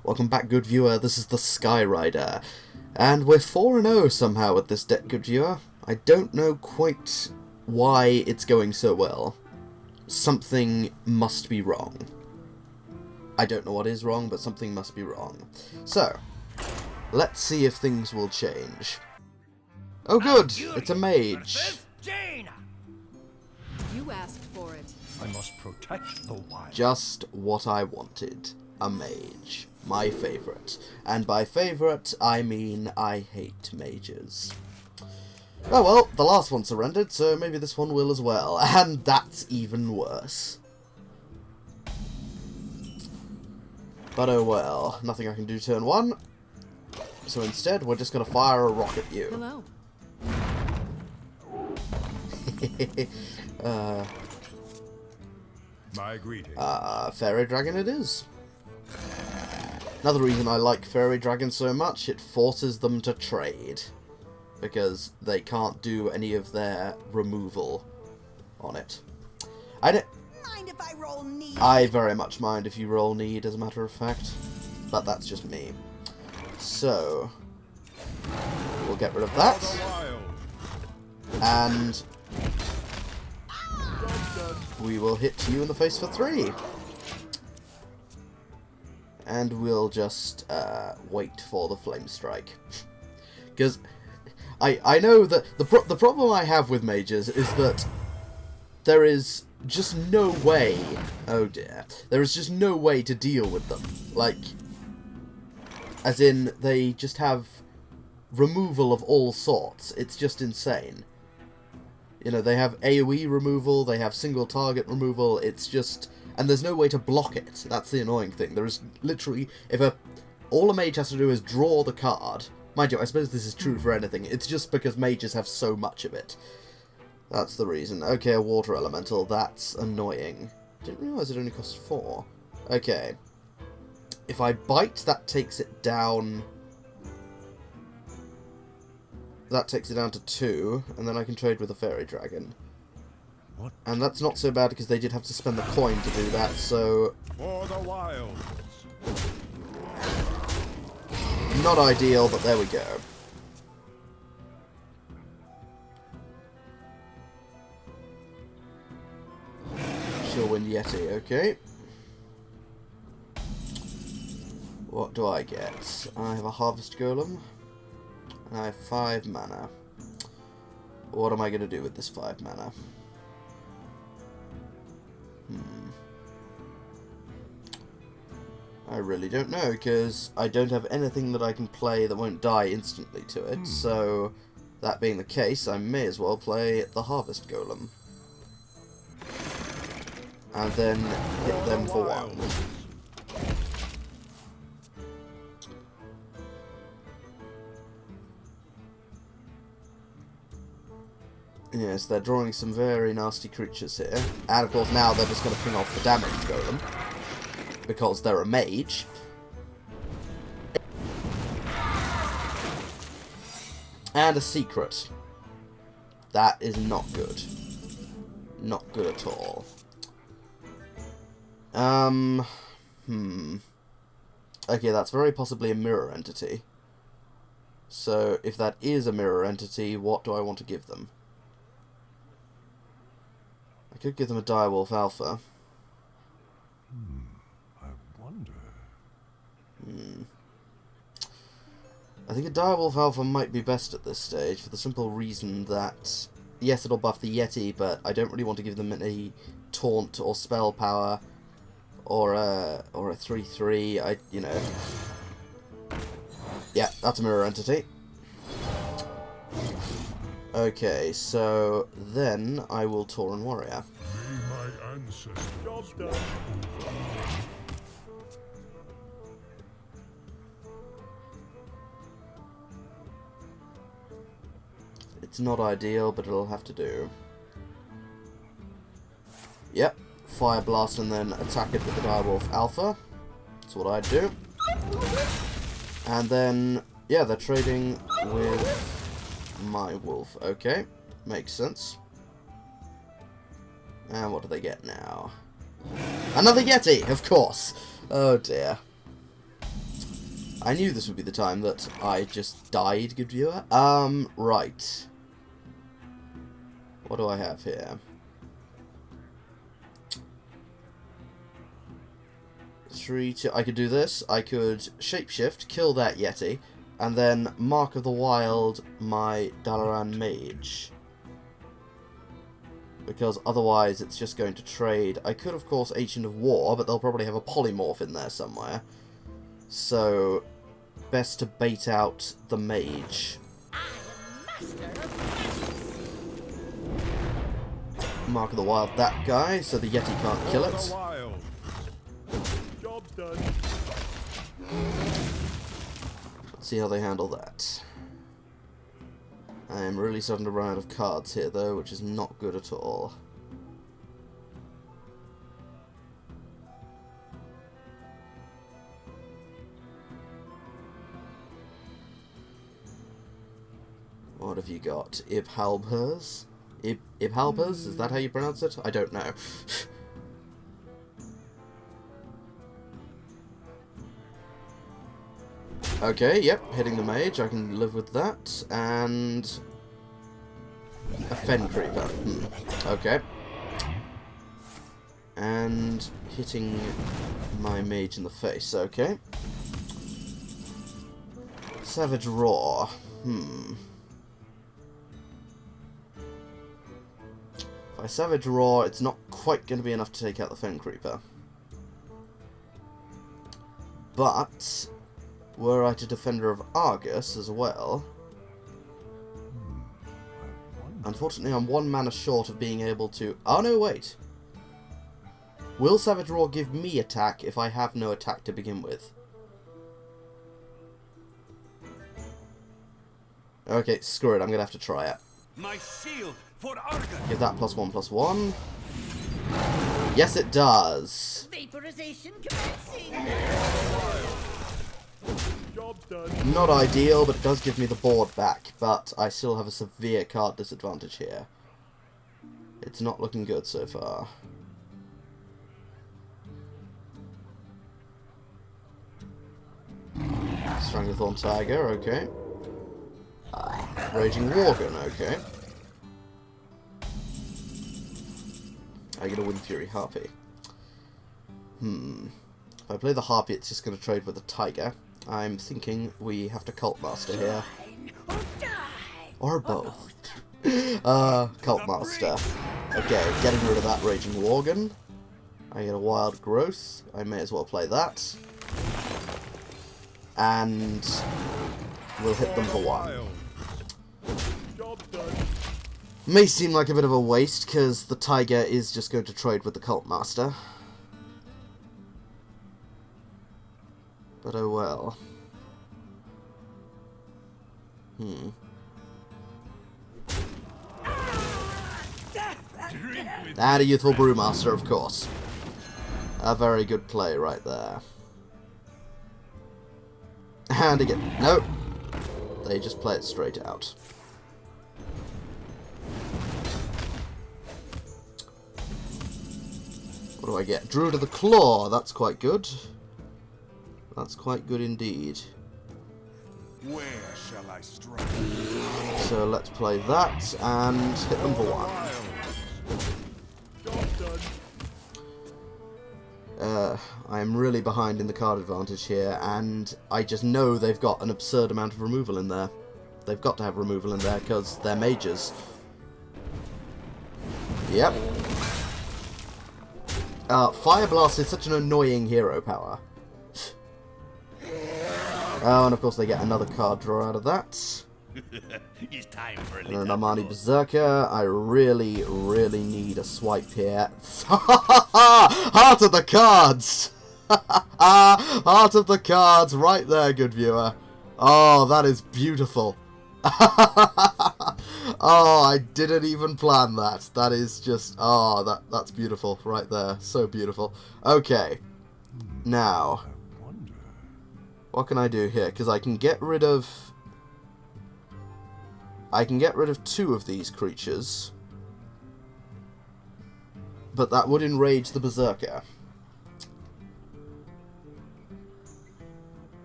Welcome back, good viewer. This is the Skyrider, and we're 4-0 somehow with this deck, good viewer. I don't know quite why it's going so well. Something must be wrong. I don't know what is wrong, but something must be wrong. So, let's see if things will change. Oh good, it's a mage. You asked for it. I must protect the wild. Just what I wanted. A mage. My favourite. And by favourite, I mean I hate mages. Oh well, the last one surrendered, so maybe this one will as well. And that's even worse. But oh well, nothing I can do turn one. So instead, we're just going to fire a rock at you. Hello. My greeting. Fairy Dragon it is. Another reason I like Fairy Dragon so much, it forces them to trade. Because they can't do any of their removal on it. Mind if I roll need? I very much mind if you roll need, as a matter of fact. But that's just me. So, we'll get rid of that. And we will hit you in the face for 3. And we'll just wait for the flame strike. Because I know that the problem I have with mages is that there is just no way, oh dear, there is just no way to deal with them. Like, as in, they just have removal of all sorts. It's just insane. You know, they have AoE removal, they have single target removal, it's just... And there's no way to block it. That's the annoying thing. There is literally... all a mage has to do is draw the card. Mind you, I suppose this is true for anything. It's just because mages have so much of it. That's the reason. Okay, a water elemental. That's annoying. Didn't realise it only costs 4. Okay. If I bite, that takes it down... That takes it down to 2, and then I can trade with a fairy dragon. What? And that's not so bad because they did have to spend the coin to do that, so... For the wilds. Not ideal, but there we go. She'll win Yeti, okay. What do I get? I have a Harvest Golem. And I have 5 mana. What am I going to do with this 5 mana? I really don't know, because I don't have anything that I can play that won't die instantly to it, so that being the case, I may as well play the Harvest Golem. And then hit them for 1. Yes, they're drawing some very nasty creatures here. And of course now they're just going to ping off the damage golem. Because they're a mage. And a secret. That is not good. Not good at all. Okay, that's very possibly a mirror entity. So, if that is a mirror entity, what do I want to give them? I could give them a Direwolf Alpha. I wonder. I think a Direwolf Alpha might be best at this stage, for the simple reason that, yes, it'll buff the Yeti, but I don't really want to give them any taunt or spell power, or a 3/3. You know. Yeah, that's a mirror entity. Okay, so then I will Tauren Warrior. May my ancestors. Job done. It's not ideal, but it'll have to do. Yep, Fire Blast and then attack it with the Direwolf Alpha. That's what I'd do. And then, yeah, they're trading with my wolf. Okay, makes sense. And what do they get now? Another Yeti, of course. Oh dear. I knew this would be the time that I just died, good viewer. Right. What do I have here? I could do this. I could shapeshift, kill that Yeti, and then Mark of the Wild my Dalaran Mage. Because otherwise it's just going to trade. I could, of course, Ancient of War, but they'll probably have a polymorph in there somewhere. So, best to bait out the Mage. Mark of the Wild that guy, so the Yeti can't kill it. Let's see how they handle that. I am really starting to run out of cards here, though, which is not good at all. What have you got? Ibhalbers? Ibhalbers? Is that how you pronounce it? I don't know. Okay, yep, hitting the Mage, I can live with that, and a Fen Creeper, okay. And hitting my Mage in the face, okay. Savage Roar, If I Savage Roar, it's not quite going to be enough to take out the Fen Creeper. But were I to Defender of Argus as well, unfortunately I'm 1 mana short of being able to... Oh no, wait. Will Savage Roar give me attack if I have no attack to begin with? Okay, screw it, I'm going to have to try it. My shield for Argus. Give that +1/+1. Yes, it does. Vaporization commencing. Job done. Not ideal, but it does give me the board back, but I still have a severe card disadvantage here. It's not looking good so far. Stranglethorn Tiger, okay. Raging Worgen, okay. I get a Wind Fury Harpy. If I play the Harpy, it's just going to trade with the Tiger. I'm thinking we have to Cult Master here. Or both. Cult Master. Okay, getting rid of that Raging Worgen. I get a Wild Growth. I may as well play that. And we'll hit them for 1. Job done. May seem like a bit of a waste, because the Tiger is just going to trade with the Cult Master. But oh well. And a Youthful Brewmaster, of course. A very good play right there. And again, nope. They just play it straight out. What do I get? Druid of the Claw, that's quite good. That's quite good indeed. Where shall I strike? So let's play that and hit them for 1. Job done. I am really behind in the card advantage here, and I just know they've got an absurd amount of removal in there. They've got to have removal in there because they're mages. Yep. Fire Blast is such an annoying hero power. Oh, and of course they get another card draw out of that. It's time for a And an little Armani blow. Berserker. I really, really need a swipe here. Heart of the cards! Heart of the cards right there, good viewer. Oh, that is beautiful. Oh, I didn't even plan that. That is just... Oh, that's beautiful right there. So beautiful. Okay. Now, what can I do here? Because I can get rid of... I can get rid of 2 of these creatures. But that would enrage the Berserker.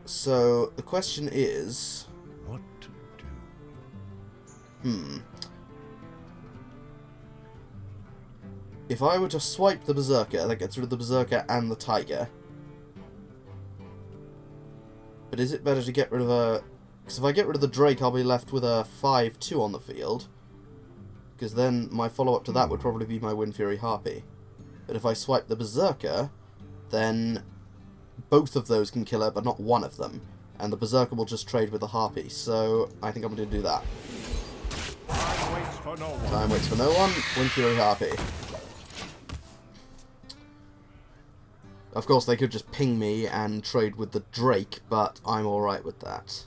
So, the question is... What to do? If I were to swipe the Berserker, that gets rid of the Berserker and the Tiger. But is it better to get rid of a... Because if I get rid of the Drake, I'll be left with a 5-2 on the field. Because then my follow-up to that would probably be my Wind Fury Harpy. But if I swipe the Berserker, then both of those can kill her, but not one of them. And the Berserker will just trade with the Harpy. So I think I'm going to do that. Time waits for no one. Time waits for no one. Wind Fury Harpy. Of course, they could just ping me and trade with the Drake, but I'm alright with that.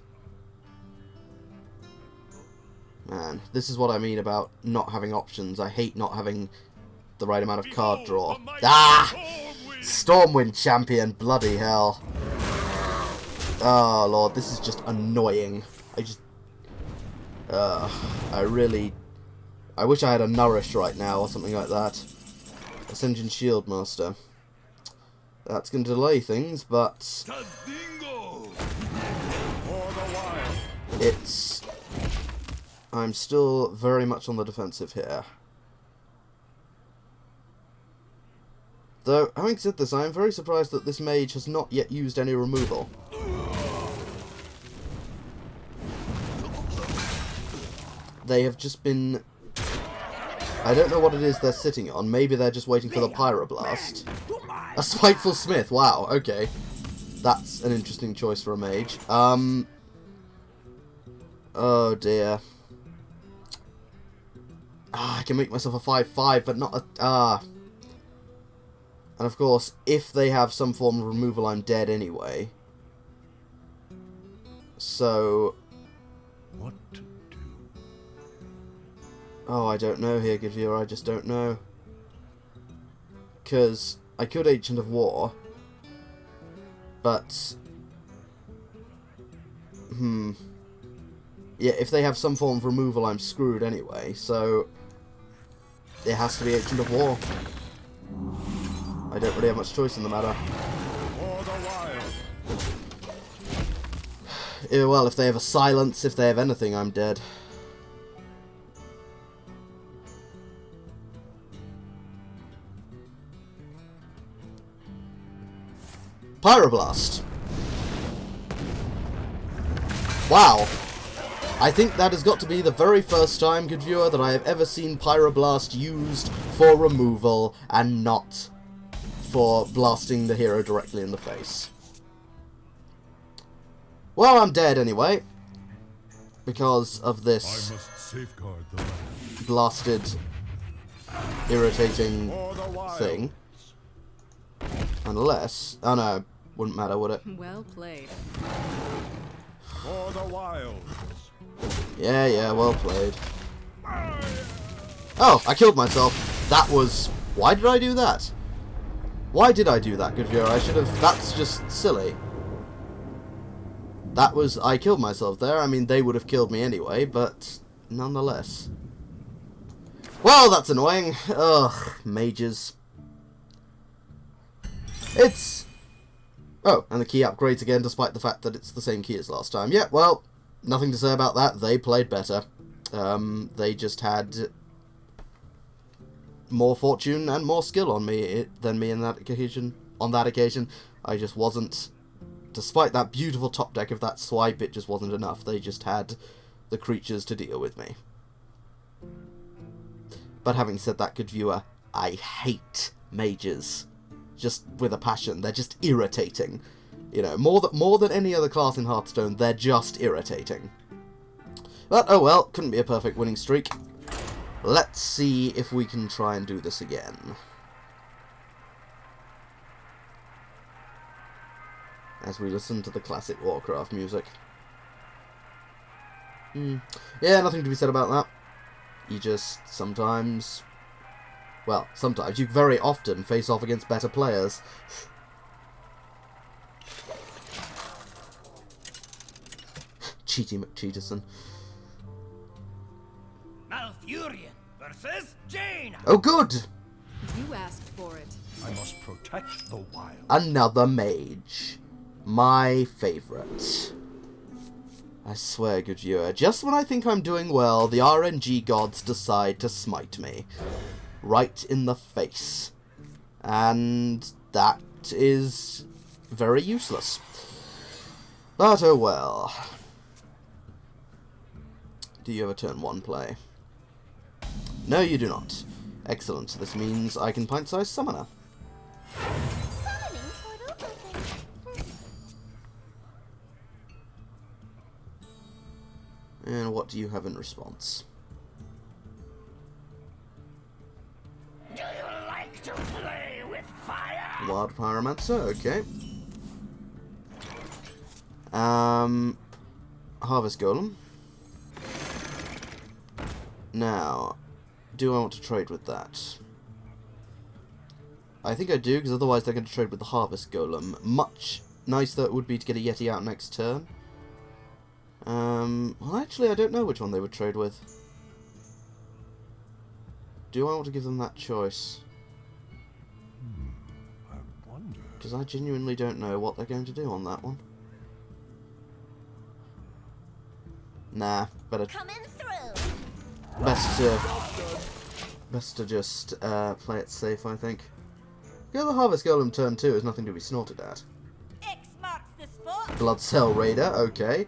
Man, this is what I mean about not having options. I hate not having the right amount of card draw. Ah! Stormwind Champion, bloody hell. Oh, Lord, this is just annoying. I wish I had a Nourish right now or something like that. Ascension Shieldmaster. That's going to delay things, but it's... I'm still very much on the defensive here. Though, having said this, I am very surprised that this mage has not yet used any removal. They have just been... I don't know what it is they're sitting on. Maybe they're just waiting for the Pyroblast. A Spiteful Smith, wow, okay. That's an interesting choice for a mage. Oh dear. I can make myself a 5-5, but not a... And of course, if they have some form of removal, I'm dead anyway. So... What to do? Oh, I don't know here, good viewer, I just don't know. Because I could Ancient of War, but... Yeah, if they have some form of removal, I'm screwed anyway, so... It has to be Ancient of War. I don't really have much choice in the matter. Yeah, well, if they have a Silence, if they have anything, I'm dead. Pyroblast. Wow. I think that has got to be the very first time, good viewer, that I have ever seen Pyroblast used for removal and not for blasting the hero directly in the face. Well, I'm dead anyway, because of this blasted, irritating thing. Unless... Oh no, wouldn't matter, would it? Well played. For the wilds. Yeah, well played. Oh, I killed myself. That was... Why did I do that? Why did I do that, good viewer? I should have... That's just silly. That was... I killed myself there. I mean, they would have killed me anyway, but nonetheless. Well, that's annoying. Ugh, mages. It's... Oh, and the key upgrades again, despite the fact that it's the same key as last time. Yeah, well, nothing to say about that. They played better. They just had more fortune and more skill on me than me in that occasion. On that occasion, I just wasn't... Despite that beautiful top deck of that swipe, it just wasn't enough. They just had the creatures to deal with me. But having said that, good viewer, I hate mages. Just with a passion. They're just irritating. You know, more than any other class in Hearthstone, they're just irritating. But, oh well, couldn't be a perfect winning streak. Let's see if we can try and do this again. As we listen to the classic Warcraft music. Yeah, nothing to be said about that. You just sometimes... Well, sometimes. You very often face off against better players. Cheaty McCheaterson. Malfurion versus Jaina. Oh, good! You asked for it. I must protect the wild. Another mage. My favourite. I swear, good viewer, just when I think I'm doing well, the RNG gods decide to smite me. Right in the face. And that is very useless. But oh well. Do you have a turn 1 play? No, you do not. Excellent. This means I can pint-sized summoner. And what do you have in response? Do you like to play with fire? Wild Pyromancer, okay. Harvest Golem. Now, do I want to trade with that? I think I do, because otherwise they're going to trade with the Harvest Golem. Much nicer it would be to get a Yeti out next turn. Well, actually, I don't know which one they would trade with. Do I want to give them that choice? I wonder. Because I genuinely don't know what they're going to do on that one. Nah, better. Coming through. Best to just play it safe, I think. Yeah, the Harvest Golem turn 2 is nothing to be snorted at. X marks the spot. Blood Cell Raider, okay.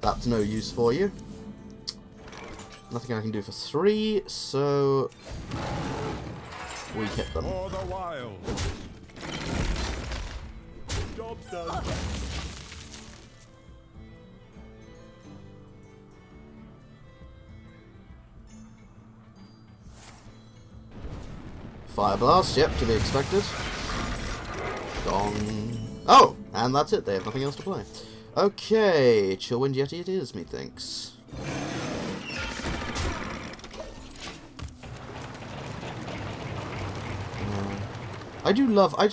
That's no use for you. Nothing I can do for 3, so we hit them. For the wild. Job done. Fire Blast, yep, to be expected. Gong. Oh, and that's it. They have nothing else to play. Okay, Chillwind Yeti it is, methinks. I do love, I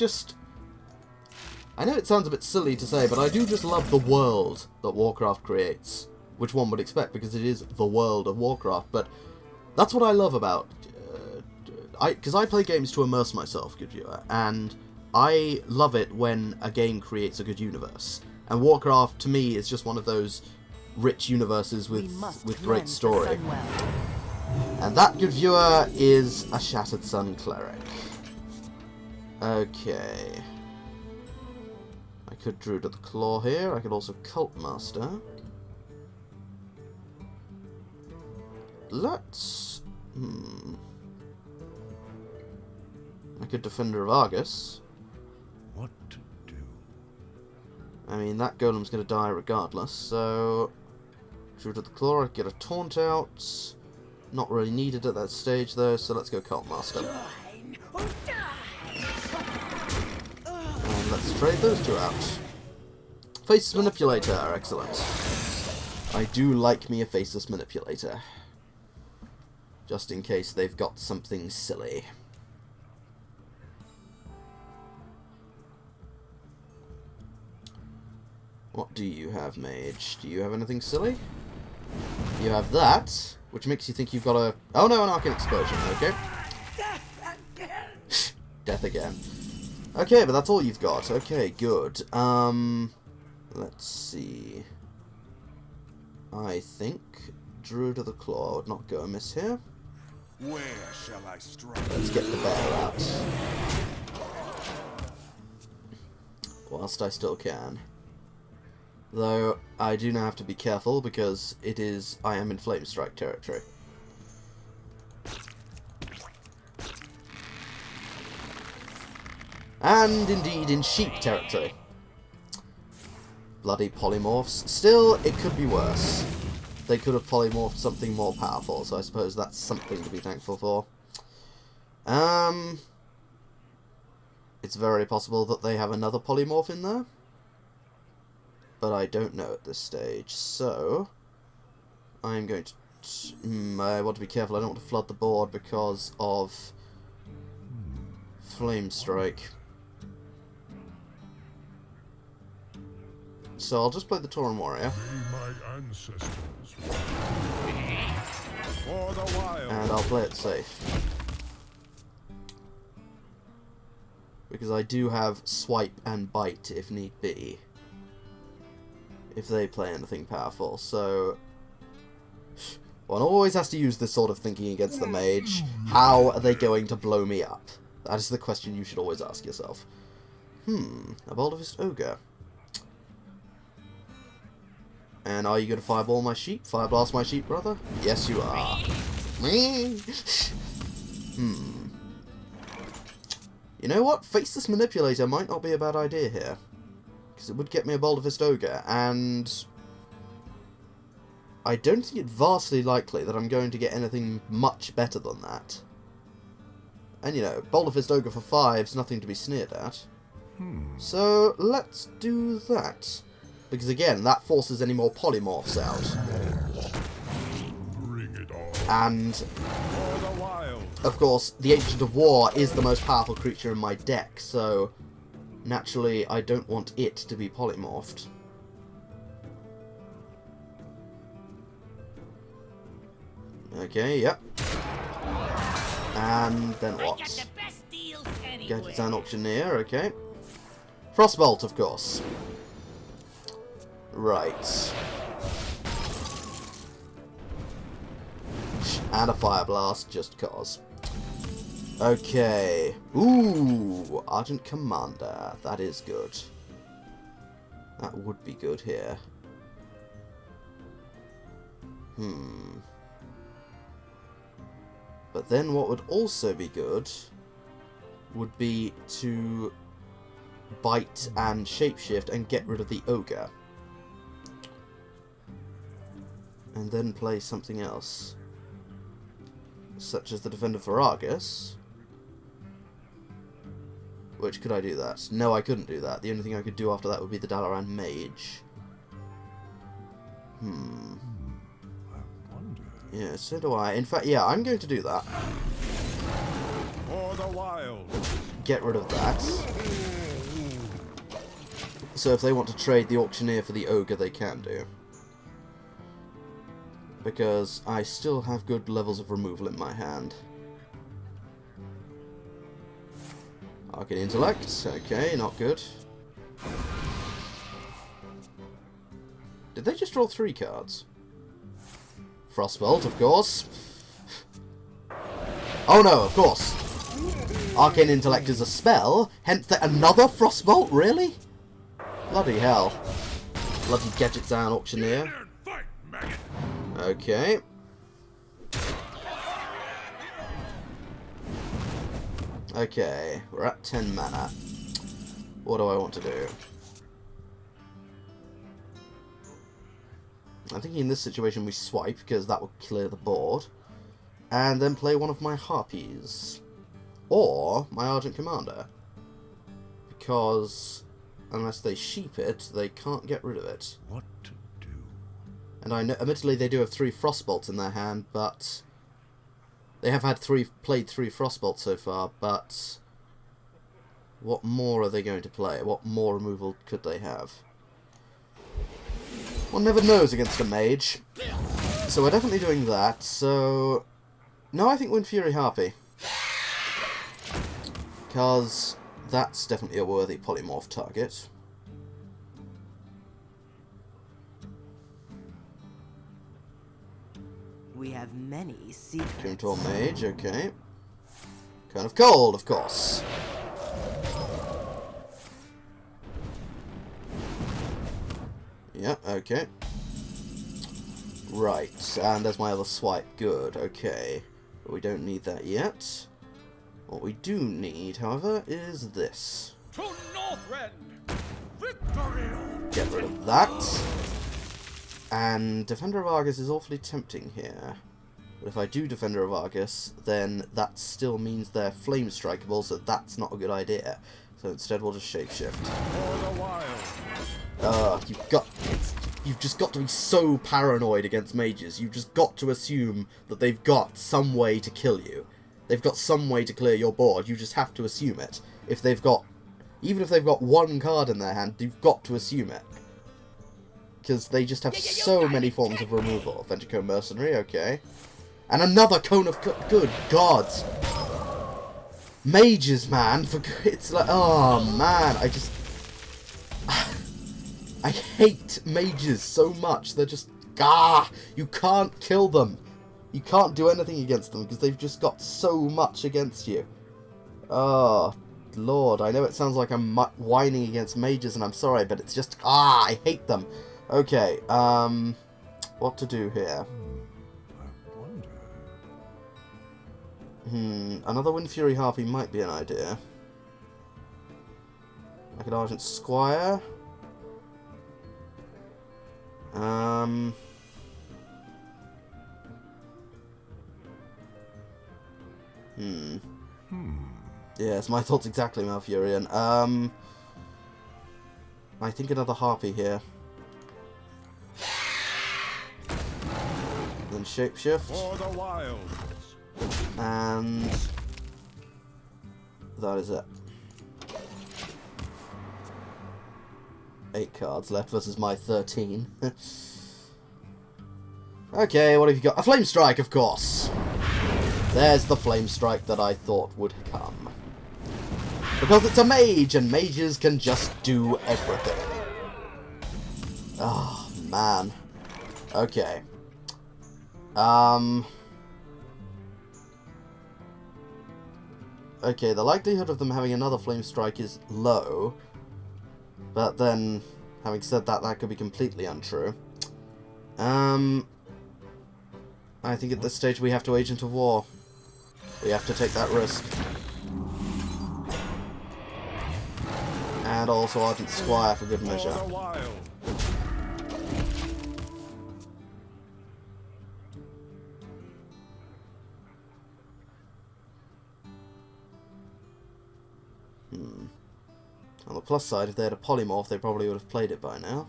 know it sounds a bit silly to say, but I do just love the world that Warcraft creates. Which one would expect, because it is the world of Warcraft, but that's what I love about, because I play games to immerse myself, good viewer, and I love it when a game creates a good universe. And Warcraft, to me, is just one of those rich universes with great story. And that, good viewer, is a Shattered Sun Cleric. Okay. I could Druid of the Claw here. I could also Cult Master. Let's... I could Defender of Argus. What to do? I mean, that golem's going to die regardless, so... Druid of the Claw, I get a Taunt out. Not really needed at that stage, though, so let's go Cult Master. And let's trade those two out. Faceless Manipulator, excellent. I do like me a Faceless Manipulator. Just in case they've got something silly. What do you have, Mage? Do you have anything silly? You have that, which makes you think you've got a... Oh no, an Arcane Explosion, okay. Death again. Okay, but that's all you've got. Okay, good. Let's see. I think Druid of the Claw would not go amiss here. Where shall I strike? Let's get the bear out. Whilst I still can. Though, I do now have to be careful because I am in Flame Strike territory. And indeed in Sheep territory. Bloody polymorphs. Still, it could be worse. They could have polymorphed something more powerful, so I suppose that's something to be thankful for. It's very possible that they have another polymorph in there. But I don't know at this stage, so I'm going to... I want to be careful, I don't want to flood the board because of Flame Strike. So I'll just play the Tauren Warrior. My ancestors. For the wild. And I'll play it safe. Because I do have Swipe and Bite if need be. if they play anything powerful. So one always has to use this sort of thinking against the mage. How are they going to blow me up? That is the question you should always ask yourself. A Boulderfist Ogre. And are you going to fireball my sheep? Fireblast my sheep, brother? Yes, you are. You know what? Faceless Manipulator might not be a bad idea here. Because it would get me a Boulderfist Ogre, and I don't think it's vastly likely that I'm going to get anything much better than that. And, you know, Boulderfist Ogre for 5's nothing to be sneered at. So, let's do that. Because, again, that forces any more polymorphs out. Bring it on. And, For the wild. of course, the Ancient of War is the most powerful creature in my deck, so naturally I don't want it to be polymorphed. Okay, yep. And then what? Get it an auctioneer, okay. Frostbolt, of course. Right. And a fire blast, just cause. Okay. Ooh, Argent Commander. That is good. That would be good here. But then what would also be good would be to bite and shapeshift and get rid of the ogre. And then play something else. Such as the Defender for Argus. Which, could I do that? No, I couldn't do that. The only thing I could do after that would be the Dalaran Mage. I wonder. Yeah, so do I. In fact, yeah, I'm going to do that. For the wild. Get rid of that. So if they want to trade the Auctioneer for the Ogre, they can do. Because I still have good levels of removal in my hand. Arcane Intellect, okay, not good. Did they just draw 3 cards? Frostbolt, of course. Oh no, of course. Arcane Intellect is a spell, hence another Frostbolt, really? Bloody hell. Bloody Gadget Down Auctioneer. Fight, maggot. Okay. Okay, we're at 10 mana. What do I want to do? I'm thinking in this situation we swipe, because that will clear the board. And then play one of my Harpies. Or my Argent Commander. Because unless they sheep it, they can't get rid of it. What to do? And I know, admittedly, they do have 3 Frostbolts in their hand, but they have had played 3 Frostbolts so far, but what more are they going to play? What more removal could they have? One never knows against a mage. So we're definitely doing that, so no, I think Wind Fury Harpy. Because that's definitely a worthy polymorph target. We have many secrets. Tool Mage, okay. Kind of cold, of course. Yep, okay. Right, and there's my other swipe. Good, okay. But we don't need that yet. What we do need, however, is this. To Northrend! Victory! Get rid of that. And Defender of Argus is awfully tempting here. But if I do Defender of Argus, then that still means they're flame strikeable, so that's not a good idea. So instead we'll just shapeshift. For the wild. You've just got to be so paranoid against mages. You've just got to assume that they've got some way to kill you. They've got some way to clear your board. You just have to assume it. Even if they've got 1 card in their hand, you've got to assume it. Because they just have so many forms of removal. Ventrico Mercenary, okay. And another Cone of... Good God! Mages, man! It's like... Oh, man, I just... I hate mages so much. They're just... You can't kill them. You can't do anything against them because they've just got so much against you. Oh, Lord. I know it sounds like I'm whining against mages and I'm sorry, but it's just... I hate them. Okay, what to do here? Another Wind Fury Harpy might be an idea. Like an Argent Squire. Yes, my thoughts exactly, Malfurion. I think another Harpy here. Then Shapeshift. For the wilds. And that is it. 8 cards left versus my 13. Okay, what have you got? A Flame Strike, of course. There's the Flame Strike that I thought would come. Because it's a mage, and mages can just do everything. Oh, man. Okay. Okay, the likelihood of them having another Flame Strike is low. But then, having said that, that could be completely untrue. I think at this stage we have to Agent of War. We have to take that risk. And also Ardent Squire for good measure. For the wild. On the plus side, if they had a polymorph, they probably would have played it by now.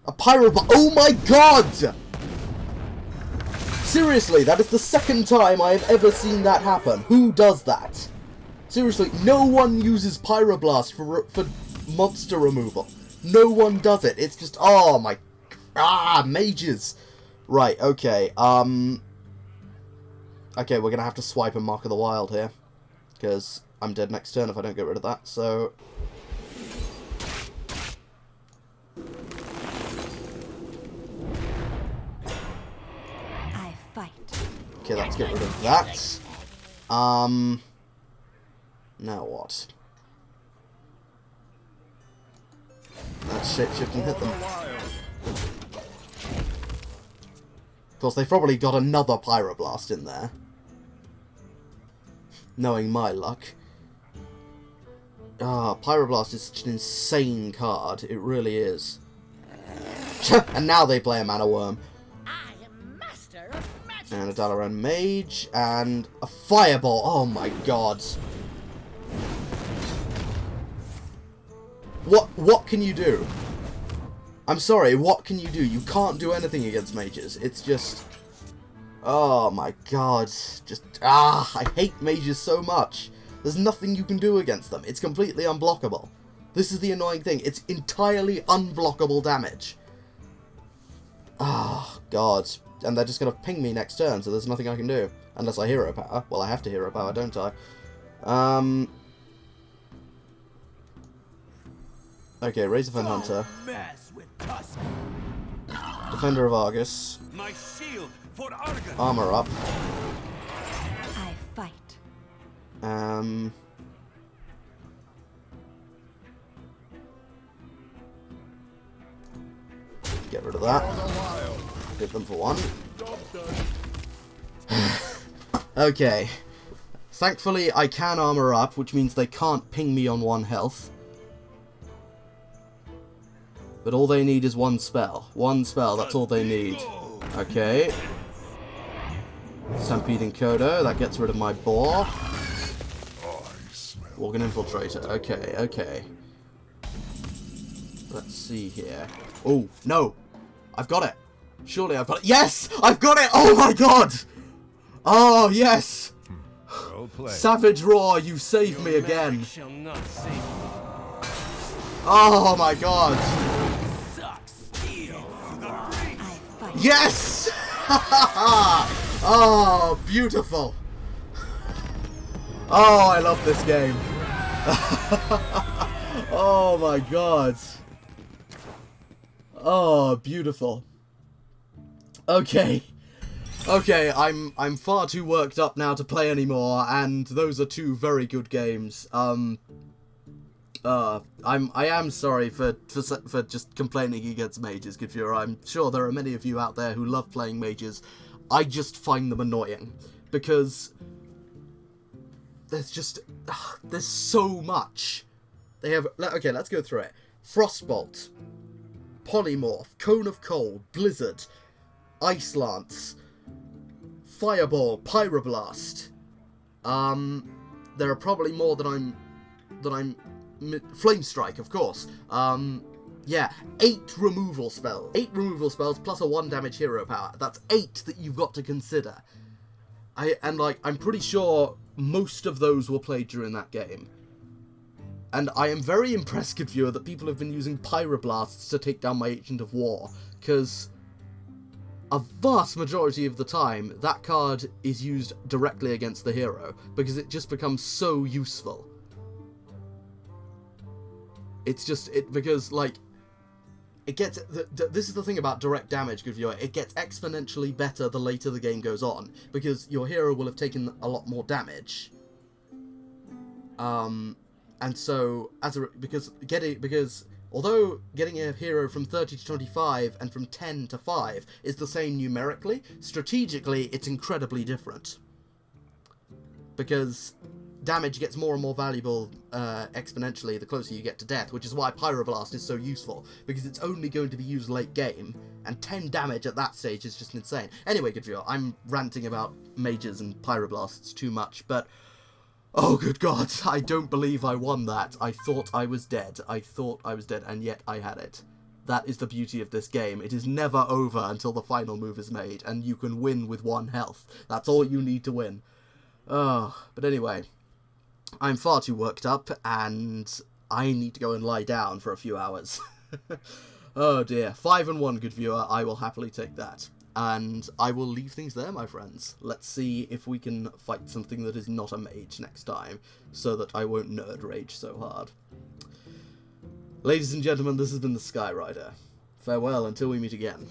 A Pyroblast! Oh my god! Seriously, that is the second time I have ever seen that happen. Who does that? Seriously, no one uses Pyroblast for monster removal. No one does it. It's just, oh my... mages! Right, okay, okay, we're gonna have to swipe a Mark of the Wild here. Because I'm dead next turn if I don't get rid of that, so... I fight. Okay, let's get rid of that. Now what? Let's shapeshift and hit them. Of course, they've probably got another Pyroblast in there. Knowing my luck. Pyroblast is such an insane card. It really is. And now they play a Mana Worm. I am master of magic. And a Dalaran Mage. And a Fireball. Oh my god. What can you do? I'm sorry, what can you do? You can't do anything against mages. It's just... Oh my god. Just... I hate mages so much. There's nothing you can do against them. It's completely unblockable. This is the annoying thing. It's entirely unblockable damage. Oh, god. And they're just going to ping me next turn, so there's nothing I can do. Unless I hero power. Well, I have to hero power, don't I? Okay, Razorfen Hunter. Mess with Tusk. Defender of Argus. My shield for Argon. Armor up. I fight. Get rid of that. Hit them for one. Okay. Thankfully, I can armor up, which means they can't ping me on 1 health. But all they need is 1 spell. 1 spell, that's all they need. Okay. Stampede Encoder, that gets rid of my boar. Organ Infiltrator, okay, okay. Let's see here. Oh, no! I've got it! Surely I've got it. Yes! I've got it! Oh my god! Oh, yes! Well played. Savage Roar, you saved me again. Shall not save me. Oh my god! Suck steel through the ring. I fight. Yes! Oh, beautiful! Oh, I love this game. Oh my god. Oh, beautiful. Okay. Okay, I'm far too worked up now to play anymore, and those are two very good games. I am sorry for just complaining against mages, good viewer. I'm sure there are many of you out there who love playing mages. I just find them annoying because there's just there's so much. They have okay, let's go through it. Frostbolt, Polymorph, Cone of Cold, Blizzard, Ice Lance, Fireball, Pyroblast. There are probably more that I'm Flame Strike, of course. Yeah, 8 removal spells. 8 removal spells plus a 1 damage hero power. That's 8 that you've got to consider. I'm pretty sure most of those were played during that game. And I am very impressed, good viewer, that people have been using Pyroblasts to take down my Agent of War, because a vast majority of the time, that card is used directly against the hero, because it just becomes so useful. It's just, because, like, it gets, this is the thing about direct damage, good viewer, it gets exponentially better the later the game goes on, because your hero will have taken a lot more damage. And so, because although getting a hero from 30 to 25 and from 10 to 5 is the same numerically, strategically it's incredibly different. Because damage gets more and more valuable exponentially the closer you get to death, which is why Pyroblast is so useful, because it's only going to be used late game, and 10 damage at that stage is just insane. Anyway, good viewer, I'm ranting about mages and Pyroblasts too much, but oh, good God, I don't believe I won that. I thought I was dead. I thought I was dead, and yet I had it. That is the beauty of this game. It is never over until the final move is made, and you can win with 1 health. That's all you need to win. Oh, but anyway, I'm far too worked up, and I need to go and lie down for a few hours. Oh dear. 5-1, good viewer. I will happily take that. And I will leave things there, my friends. Let's see if we can fight something that is not a mage next time, so that I won't nerd rage so hard. Ladies and gentlemen, this has been the Skyrider. Farewell until we meet again.